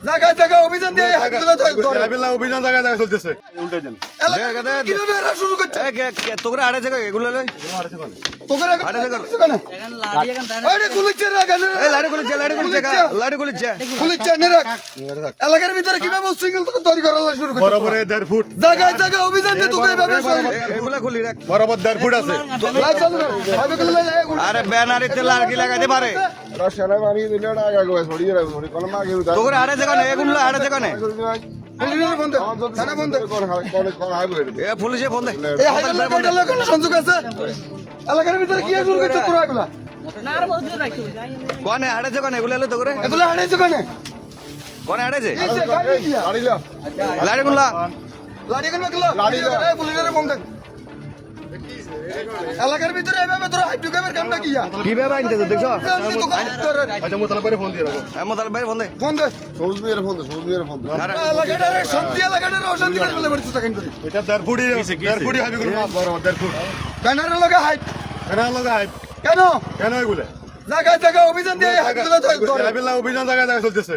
জায়গায় জায়গায় অভিযান দিয়ে হাতগুলো ধরে অভিযান জায়গায় জায়গায় চলতেছে কিভাবে এরা শুরু করছে তোকে আড়ে থেকে এগুলো তোকে আরে গুলিচ্ছে গুলিচ্ছে এলাকার ভিতরে কিভাবে সিঙ্গেল তোকে তৈরি করা শুরু করছে বরাবর 1.5 ফুট জায়গায় জায়গায় অভিযান দিয়ে তোকে এভাবে এগুলো খুলি রাখ বরাবর 1.5 ফুট আছে লাইট চালু কর ভাবে করে আরে ব্যানারে তেল আর কি লাগাইতে পারে তোকে আড়ে থেকে এগুলো আড়ে থেকে পুলিশে ফোন দে সংযোগ আছে এলাকার ভিতরে কি শুরু করছে তোরা এগুলা কনে আড়েছে কনে এগুলো এলো তো করে এগুলো হারাইছে কেন কনে আড়েছে লাড়ি লাড়ি গুলা লাড়ি কেন পুলিশের ফোন দেখ এলাকার ভিতরে এভাবে তোরা হাইট ঢুকাবের কামটা কি কিভাবে আনতে তো দেখছো আচ্ছা মোতালা করে ফোন দিয়ে রাখো মোতাল ভাই ফোন দে ফোন দে সবুজ মিয়ার ফোন দে এলাকাটারে সত্যি এলাকাটারে অশান্তি করে ফেলে পড়ছে তখন করে এটা 1.5 ফুটই 1.5 ফুটই হাবি করে বরাবর 1.5 ফুট ব্যানারের লগে হাইট কেন লাগাই কেন কেন এগুলা জায়গায় জায়গায় অভিযান দিয়ে হাতগুলো ধরে অভিযান জায়গায় জায়গায় চলতেছে